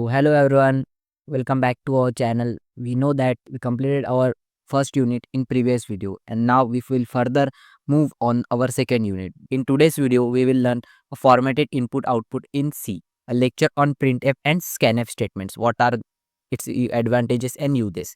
Hello everyone, welcome back to our channel. We know that we completed our first unit in previous video and now we will further move on our second unit. In today's video, we will learn a formatted input output in C, a lecture on printf and scanf statements. What are its advantages and uses?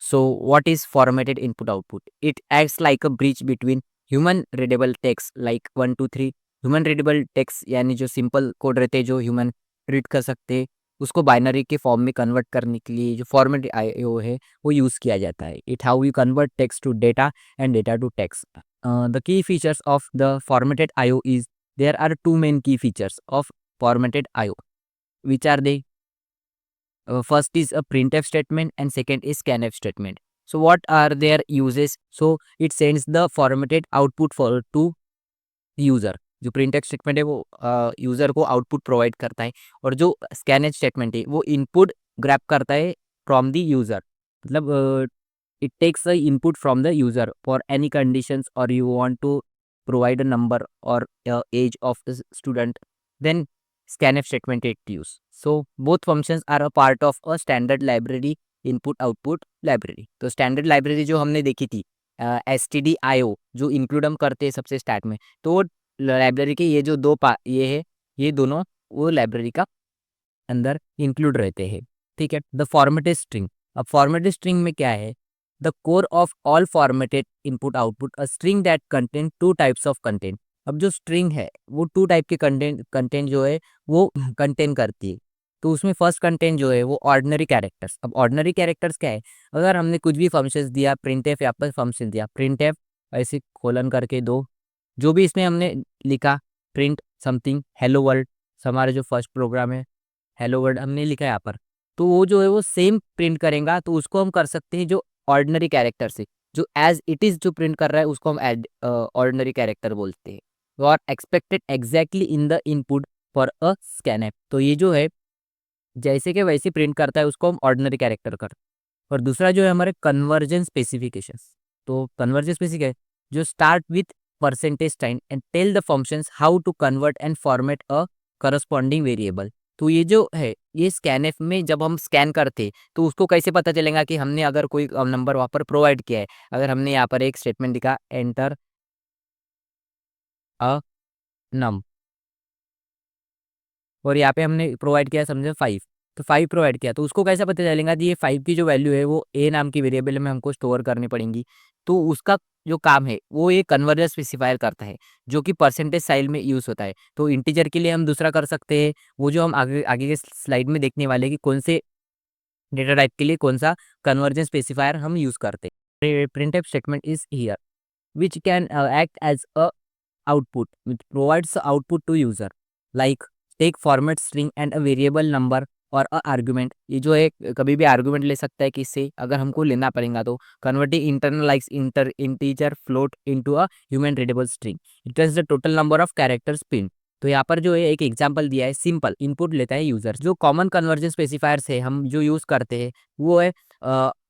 So what is formatted input output? It acts like a bridge between human readable text like 1 2 3 human readable text यानी जो simple code रहते हैं जो human read कर सकते हैं उसको binary के फॉर्म में कन्वर्ट करने के लिए जो फॉर्मेट आईओ है वो यूज़ किया जाता है. It how you convert text to data and data to text. The key features of the formatted IO is there are two main key features of formatted IO. Which are they? First is a printf statement and second is scanf statement. So what are their uses? So it sends the formatted output for to user. जो print x statement है वो user को output provide करता है और जो scan H statement है वो इनपुट ग्रैब करता है फ्रॉम द यूज़र. मतलब it takes the input from the user for any conditions और you want to provide a number or age of the student, then scanf statement it use. So both functions are a part of a standard library input output library. तो standard library जो हमने देखी थी stdio जो include हम करते हैं सबसे स्टार्ट में, तो लाइब्रेरी के ये जो ये है ये दोनों वो लाइब्रेरी का अंदर इंक्लूड रहते हैं. ठीक है. The formatted string. अब फॉर्मेटेड स्ट्रिंग में क्या है? The core of all formatted input output a string that contain two types of content. अब जो स्ट्रिंग है वो टू टाइप के कंटेंट जो है वो कंटेन करती है. तो उसमें फर्स्ट कंटेंट जो है वो ऑर्डिनरी कैरेक्टर्स. अब ऑर्डिनरी कैरेक्टर्स क्या है? अगर हमने कुछ भी फंक्शंस दिया, प्रिंटफ यहाँ पर फंक्शन दिया, प्रिंटफ ऐसे कोलन करके दो, जो भी इसमें हमने लिखा प्रिंट समथिंग हेलो वर्ल्ड, हमारा जो फर्स्ट प्रोग्राम है हेलो वर्ल्ड हमने लिखा है यहाँ पर, तो वो जो है वो सेम प्रिंट करेगा. तो उसको हम कर सकते हैं जो ऑर्डिनरी कैरेक्टर से, जो एज इट इज जो प्रिंट कर रहा है उसको हम ऑर्डिनरी कैरेक्टर बोलते हैं. और expected exactly in the input for a scanf. तो ये जो है जैसे कि वैसे प्रिंट करता है उसको हम ऑर्डिनरी कैरेक्टर कर. और दूसरा जो है हमारे कन्वर्जन स्पेसिफिकेशंस. तो कन्वर्जन स्पेसिफिक जो start with percentage sign and tell the functions how to convert and format a corresponding variable. तो ये जो है ये स्कैनफ में जब हम स्कैन करते तो उसको कैसे पता चलेगा कि हमने अगर कोई नंबर वहाँ पर प्रोवाइड किया है. अगर हमने यहाँ पर एक स्टेटमेंट लिखा एंटर अ नम और यहाँ पे हमने प्रोवाइड किया समझे 5, तो 5 प्रोवाइड किया, तो उसको कैसे पता चलेगा कि ये 5 की जो वैल्यू है वो ए नाम की वेरिएबल में हमको स्टोर करनी पड़ेगी. तो उसका जो काम है वो ये कन्वर्जन स्पेसिफायर करता है जो कि परसेंटेज साइल में यूज़ होता है. तो इंटीजर के लिए हम दूसरा कर सकते हैं, वो जो हम आगे आगे के स्लाइड में देखने वाले कि कौन से डेटा टाइप के लिए कौन सा कन्वर्जन स्पेसिफायर हम यूज़ करते हैं. Printf statement is here which can act as a output which provides the output to user like take format string and a variable number और अ आर्गुमेंट. ये जो है कभी भी आर्गुमेंट ले सकता है कि इससे अगर हमको लेना पड़ेगा तो converting internalise integer float into a human readable string. It is the total number of characters print. तो यहाँ पर जो है एक एग्जांपल दिया है, सिंपल इनपुट लेता है यूजर. जो कॉमन कन्वर्जन स्पेसिफायर्स है हम जो यूज करते हैं वो है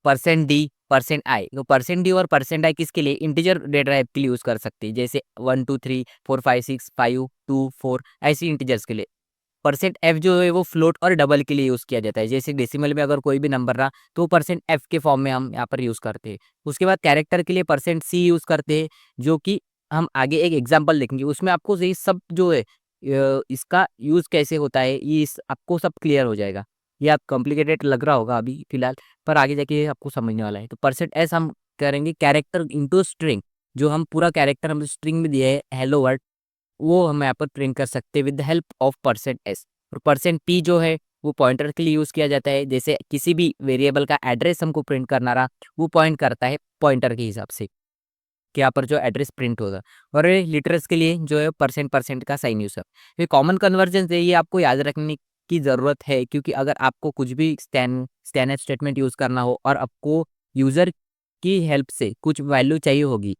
%d %i. तो %d और %i किसके लिए? इंटीजर डेटा टाइप के लिए यूज कर सकते हैं, जैसे 1 2 3 4 5 6 5 2 4 ऐसी इंटीजर्स के लिए. %f जो है वो फ्लोट और डबल के लिए यूज किया जाता है, जैसे डेसिमल में अगर कोई भी नंबर रहा तो %f के फॉर्म में हम यहाँ पर यूज करते हैं. उसके बाद कैरेक्टर के लिए %c यूज करते हैं, जो कि हम आगे एक एग्जाम्पल देखेंगे उसमें आपको ये सब जो है इसका यूज कैसे होता है ये आपको सब क्लियर हो जाएगा. ये आप कॉम्प्लिकेटेड लग रहा होगा अभी फिलहाल, पर आगे जाके आपको समझने वाला है. तो %s हम करेंगे कैरेक्टर इंटू स्ट्रिंग. जो हम पूरा कैरेक्टर हम स्ट्रिंग में दिया है हेलो वर्ड वो हम यहाँ पर प्रिंट कर सकते हैं with the help of %s. और %p जो है वो पॉइंटर के लिए यूज किया जाता है, जैसे किसी भी वेरिएबल का एड्रेस हमको प्रिंट करना रहा वो पॉइंट करता है पॉइंटर के हिसाब से कि यहाँ पर जो एड्रेस प्रिंट होगा. और लिटर्स के लिए जो है % का साइन यूज है. ये कॉमन कन्वर्जन है, ये आपको याद रखने की ज़रूरत है क्योंकि अगर आपको कुछ भी स्कैनफ स्टेटमेंट यूज़ करना हो और आपको यूज़र की हेल्प से कुछ वैल्यू चाहिए होगी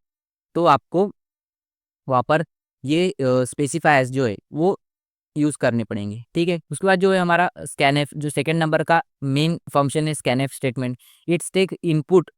तो आपको वहाँ पर ये स्पेसिफायर्स जो है वो यूज़ करने पड़ेंगे. ठीक है. उसके बाद जो है हमारा स्कैनफ जो सेकंड नंबर का मेन फंक्शन है scanf statement. It's take input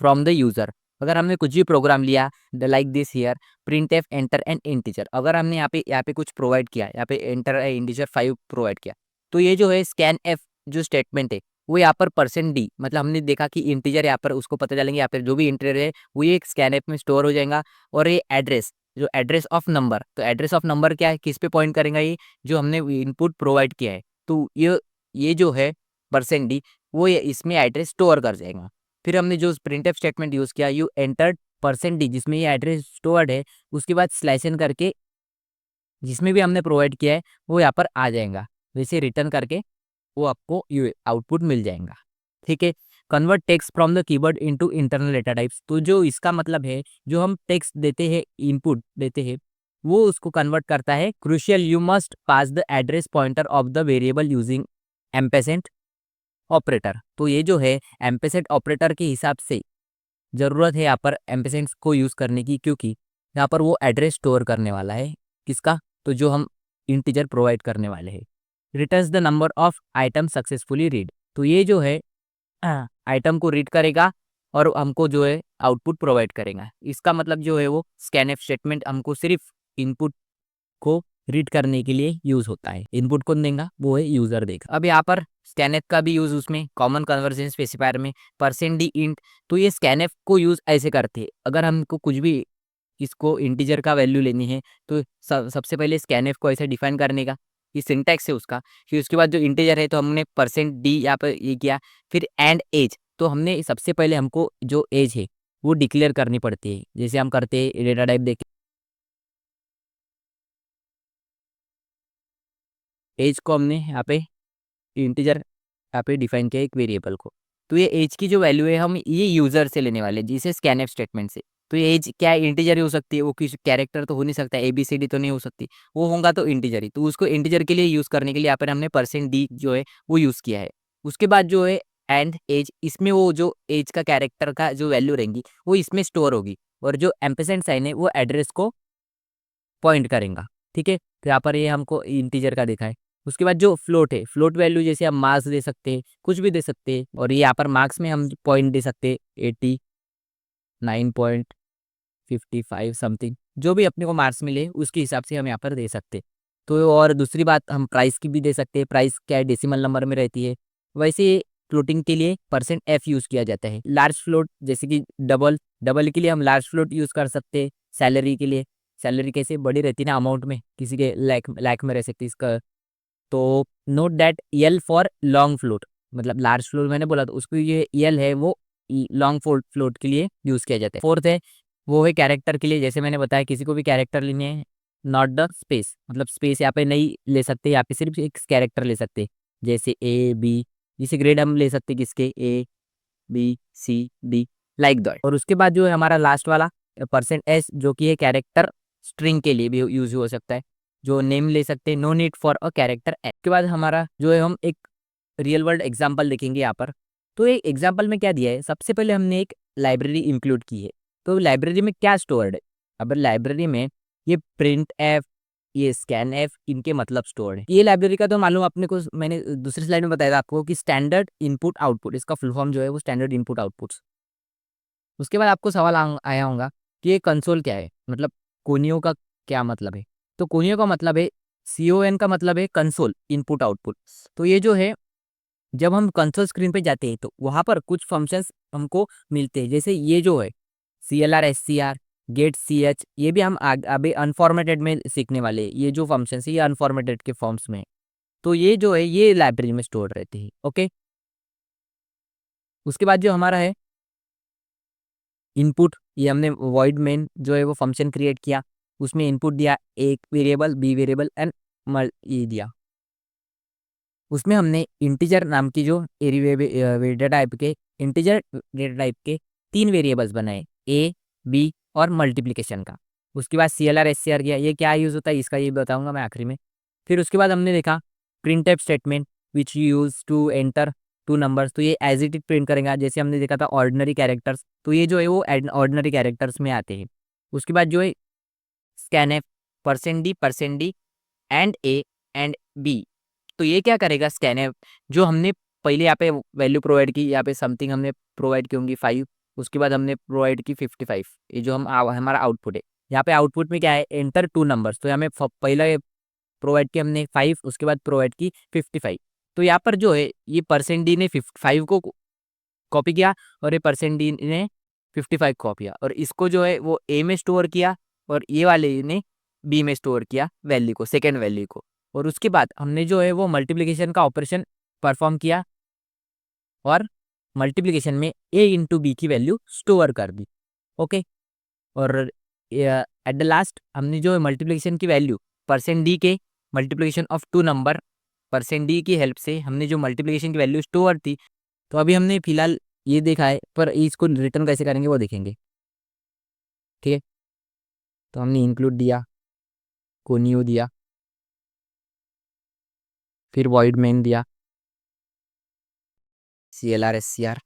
from the user. अगर हमने कुछ भी प्रोग्राम लिया the like this here printf enter an integer. अगर हमने यहाँ पे कुछ प्रोवाइड किया, यहाँ पे एंटर इंटीजर 5 प्रोवाइड किया, तो ये जो है स्कैन एफ जो स्टेटमेंट है वो यहाँ पर %d, मतलब हमने देखा कि इंटीजर यहाँ पर उसको पता चलेंगे, यहाँ पर जो भी इंटीजर है वो ये स्कैनएफ में स्टोर हो जाएगा। और ये एड्रेस, जो एड्रेस ऑफ नंबर, तो एड्रेस ऑफ नंबर क्या है, किस पे पॉइंट करेगा, ये जो हमने इनपुट प्रोवाइड किया है, तो ये जो है %d वो ये इसमें एड्रेस स्टोर कर जाएगा। फिर हमने जो प्रिंटफ स्टेटमेंट यूज़ किया, यू एंटर्ड %d जिसमें ये एड्रेस स्टोर्ड है, उसके बाद स्लैश एन करके जिसमें भी हमने प्रोवाइड किया है वो यहाँ पर आ जाएगा, वैसे रिटर्न करके वो आपको ये आउटपुट मिल जाएगा। ठीक है। Convert text from the keyboard into internal data types, तो जो इसका मतलब है, जो हम टेक्स्ट देते हैं, इनपुट देते हैं, वो उसको कन्वर्ट करता है। Crucial, you must pass the address pointer of the variable using ampersand operator, तो ये जो है एम्परसेंड ऑपरेटर के हिसाब से ज़रूरत है यहाँ पर एम्परसेंड को यूज़ करने की, क्योंकि यहाँ पर वो एड्रेस स्टोर करने वाला है। किसका? तो जो हम इंटीजर प्रोवाइड करने वाले हैं। Returns the number of item successfully read, तो ये जो है आइटम को रीड करेगा और हमको जो है आउटपुट प्रोवाइड करेगा। इसका मतलब जो है वो स्कैनएफ स्टेटमेंट हमको सिर्फ इनपुट को रीड करने के लिए यूज होता है। इनपुट कौन देगा? वो है यूजर देगा। अब यहाँ पर स्कैनएफ का भी यूज उसमें कॉमन कन्वर्जन स्पेसिफायर में %d इंट, तो ये स्कैनएफ को यूज ऐसे करते हैं। अगर हमको कुछ भी इसको इंटीजर का वैल्यू लेनी है तो सबसे पहले स्कैनएफ को ऐसे डिफाइन करने का, ये सिंटैक्स है उसका। फिर उसके बाद जो इंटीजर है तो हमने %d यहाँ पर ये किया। फिर एंड एज, तो हमने सबसे पहले हमको जो एज है वो डिक्लेयर करनी पड़ती है, जैसे हम करते हैं डेटा टाइप देख, एज को हमने यहाँ पे इंटीजर यहाँ पे डिफाइन किया एक वेरिएबल को। तो ये एज की जो वैल्यू है हम ये यूजर से लेने वाले हैं, जिसे स्कैनएफ स्टेटमेंट से। तो ये एज क्या इंटीजर ही हो सकती है, वो किसी कैरेक्टर तो हो नहीं सकता, ABCD तो नहीं हो सकती, वो होगा तो इंटीजर ही। तो उसको इंटीजर के लिए यूज करने के लिए यहाँ पर हमने %d जो है वो यूज किया है। उसके बाद जो है एंड एज, इसमें वो जो एज का कैरेक्टर का जो वैल्यू रहेंगी वो इसमें स्टोर होगी, और जो एम्परसेंड साइन है वो एड्रेस को पॉइंट करेगा। ठीक है। तो यहाँ पर ये हमको इंटीजर का देखा है। उसके बाद जो फ्लोट है, फ्लोट वैल्यू जैसे हम मार्क्स दे सकते हैं, कुछ भी दे सकते हैं, और ये यहाँ पर मार्क्स में हम पॉइंट दे सकते हैं 89.55 समथिंग, जो भी अपने को मार्क्स मिले उसके हिसाब से हम यहाँ पर दे सकते हैं। तो और दूसरी बात, हम प्राइस की भी दे सकते हैं। प्राइस क्या है, डेसिमल नंबर में रहती है। वैसे फ्लोटिंग के लिए %f यूज़ किया जाता है। लार्ज फ्लोट जैसे कि डबल, डबल के लिए हम लार्ज फ्लोट यूज़ कर सकते हैं। सैलरी के लिए, सैलरी कैसे बड़ी रहती है ना अमाउंट में, किसी के लाख लाख में रह सकती है इसका। तो note that L for long float, मतलब लार्ज फ्लोट मैंने बोला तो उसको ये यल है वो लॉन्ग फ्लोट के लिए यूज़ किया जाता है। फोर्थ है वो है कैरेक्टर के लिए, जैसे मैंने बताया किसी को भी कैरेक्टर लेने हैं, नॉट द स्पेस, मतलब स्पेस यहाँ पे नहीं ले सकते, यहाँ पे सिर्फ एक कैरेक्टर ले सकते हैं, जैसे A B, जैसे ग्रेड हम ले सकते हैं किसके, A B C D like that. और उसके बाद जो है हमारा लास्ट वाला %s, जो कि है कैरेक्टर स्ट्रिंग के लिए भी यूज हो सकता है, जो नेम ले सकते हैं, no need for a character. के बाद हमारा जो है हम एक रियल वर्ल्ड एग्जांपल देखेंगे यहाँ पर। तो एक एग्जांपल में क्या दिया है, सबसे पहले हमने एक लाइब्रेरी इंक्लूड की है। तो लाइब्रेरी में क्या स्टोर्ड है, अब लाइब्रेरी में ये प्रिंट एफ, ये स्कैन एफ, इनके मतलब स्टोर्ड है। ये लाइब्रेरी का तो मालूम अपने को, मैंने दूसरी स्लाइड में बताया था आपको कि स्टैंडर्ड इनपुट आउटपुट, इसका फुल फॉर्म जो है वो स्टैंडर्ड इनपुट आउटपुट्स। उसके बाद आपको सवाल आया होगा कि ये कंसोल क्या है, मतलब कोनियो का क्या मतलब है। तो कोनियो का मतलब है, CON का मतलब है कंसोल इनपुट आउटपुट। तो ये जो है जब हम कंसोल स्क्रीन पे जाते हैं तो वहाँ पर कुछ फंक्शंस हमको मिलते हैं, जैसे ये जो है CLR SCR गेट CH, ये भी हम अभी अनफॉर्मेटेड में सीखने वाले हैं। ये जो फंक्शंस है ये अनफॉर्मेटेड के फॉर्म्स में है। तो ये जो है ये लाइब्रेरी में स्टोर रहते हैं। ओके। उसके बाद जो हमारा है इनपुट, ये हमने वॉइड मेन जो है वो फंक्शन क्रिएट किया, उसमें इनपुट दिया एक वेरिएबल, बी वेरिएबल एंड ये दिया। उसमें हमने इंटीजर नाम की जो डेटा टाइप के इंटीजर डेटा टाइप के 3 वेरिएबल्स बनाए, A B और मल्टीप्लिकेशन का। उसके बाद CLR SCR किया, ये क्या यूज़ होता है इसका ये बताऊंगा मैं आखिरी में। फिर उसके बाद हमने देखा printf statement which use to enter 2 numbers, तो ये एज इट इज प्रिंट करेगा, जैसे हमने देखा था ऑर्डिनरी कैरेक्टर्स, तो ये जो है वो ऑर्डिनरी कैरेक्टर्स में आते हैं। उसके बाद जो है scanf %d and A and B, तो ये क्या करेगा स्कैनएफ, जो हमने पहले यहाँ पे वैल्यू प्रोवाइड की, यहाँ पे समथिंग हमने प्रोवाइड की होंगी 5, उसके बाद हमने प्रोवाइड की 55, ये जो हमारा आउटपुट है। यहाँ पे आउटपुट में क्या है, एंटर 2 नंबर्स, तो हमें पहले प्रोवाइड की हमने 5, उसके बाद प्रोवाइड की 55। तो यहाँ पर जो है ये परसेंट डी ने 5 को कॉपी किया और ये परसेंट डी ने 55 कॉपी किया और इसको जो है वो ए में स्टोर किया और ये वाले ने बी में स्टोर किया वैल्यू को, सेकेंड वैल्यू को। और उसके बाद हमने जो है वो मल्टीप्लिकेशन का ऑपरेशन परफॉर्म किया और मल्टीप्लिकेशन में ए इंटू बी की वैल्यू स्टोर कर दी। ओके, और एट द लास्ट हमने जो है मल्टीप्लिकेशन की वैल्यू परसेंट डी के multiplication of two number percent D की हेल्प से हमने जो मल्टीप्लिकेशन की वैल्यू स्टोर थी। तो अभी हमने फिलहाल ये देखा है, पर इसको रिटर्न कैसे करेंगे वो देखेंगे। ठीक है, तो हमने इंक्लूड दिया, को न्यू दिया, फिर वॉइड मेन दिया, CLR SCR,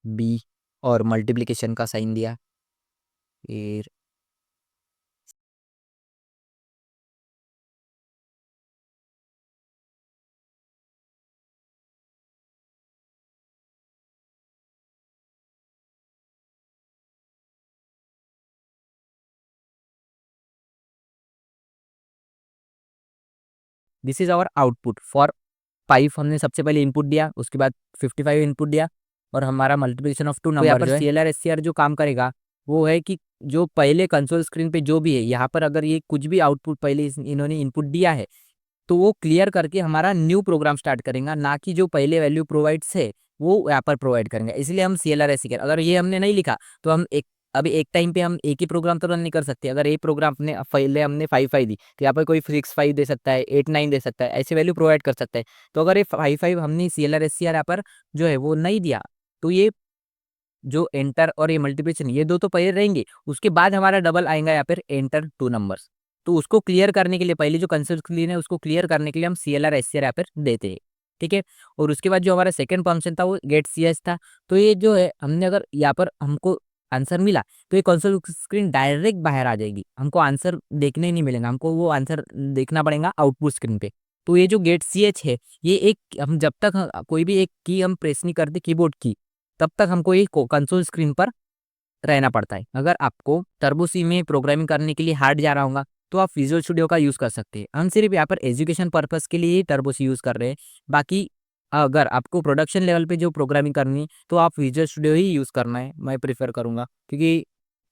बी और मल्टीप्लिकेशन का साइन दिया, फिर this is our output for 5। हमने सबसे पहले इनपुट दिया, उसके बाद 55 इनपुट दिया और हमारा मल्टीप्लिकेशन ऑफ टू नंबर। यहाँ पर CLR SCR जो काम करेगा वो है कि जो पहले कंसोल स्क्रीन पे जो भी है, यहाँ पर अगर ये कुछ भी आउटपुट पहले इन्होंने इनपुट दिया है तो वो क्लियर करके हमारा न्यू प्रोग्राम स्टार्ट करेगा, ना कि जो पहले वैल्यू प्रोवाइड्स है वो यहाँ पर प्रोवाइड करेंगे। इसलिए हम CLR SCR, अगर ये हमने नहीं लिखा तो हम अभी एक टाइम पे हम एक ही प्रोग्राम तो रन नहीं कर सकते। अगर एक प्रोग्राम अपने पहले हमने 5 दी तो यहाँ पर कोई 6 5 दे सकता है, 8 9 दे सकता है, ऐसे वैल्यू प्रोवाइड कर सकता है। तो अगर ये 5 हमने CLR SCR यहाँ पर जो है वो नहीं दिया तो ये जो एंटर और ये मल्टीप्लिकेशन ये दो तो पहले रहेंगे, उसके बाद हमारा डबल आएगा यहाँ पर एंटर टू नंबर्स। तो उसको क्लियर करने के लिए पहले जो कंसोल स्क्रीन है उसको क्लियर करने के लिए हम CLR SCR यहाँ पर देते हैं। ठीक है, और उसके बाद जो हमारा सेकंड फंक्शन था वो गेट CS था। तो ये जो है हमने अगर यहाँ पर हमको आंसर मिला तो ये कंसोल स्क्रीन डायरेक्ट बाहर आ जाएगी, हमको आंसर देखने नहीं मिलेगा, हमको वो आंसर देखना पड़ेगा आउटपुट स्क्रीन पे। तो ये जो गेट CH है ये एक, हम जब तक कोई भी एक की हम प्रेस नहीं करते कीबोर्ड की, तब तक हमको ये कंसोल स्क्रीन पर रहना पड़ता है। अगर आपको टर्बो सी में प्रोग्रामिंग करने के लिए हार्ड जा रहा होगा तो आप विजुअल स्टूडियो का यूज़ कर सकते हैं। हम सिर्फ यहाँ पर एजुकेशन पर्पस के लिए ही टर्बो सी यूज़ कर रहे हैं। बाकी अगर आपको प्रोडक्शन लेवल पे जो प्रोग्रामिंग करनी है तो आप विजुअल स्टूडियो ही यूज़ करना है, मैं प्रेफर करूँगा, क्योंकि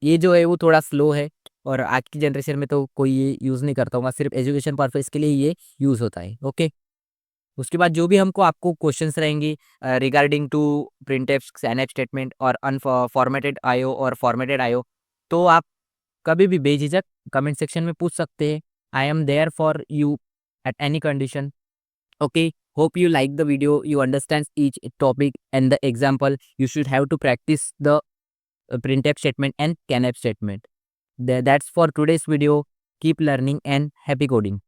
ये जो है वो थोड़ा स्लो है और आज की जनरेशन में तो कोई ये यूज़ नहीं करता होगा, सिर्फ एजुकेशन पर्पस के लिए ये यूज़ होता है। ओके, उसके बाद जो भी हमको आपको क्वेश्चंस रहेंगे regarding to printf scanf statement और अनफॉर्मेटेड आईओ और फॉर्मेटेड आईओ, तो आप कभी भी बेझिझक कमेंट सेक्शन में पूछ सकते हैं। I am there for you at any condition. Okay, hope you like the video, you understand each topic and the example. You should have to practice the printf statement and scanf statement. That's for today's video. Keep learning and happy coding.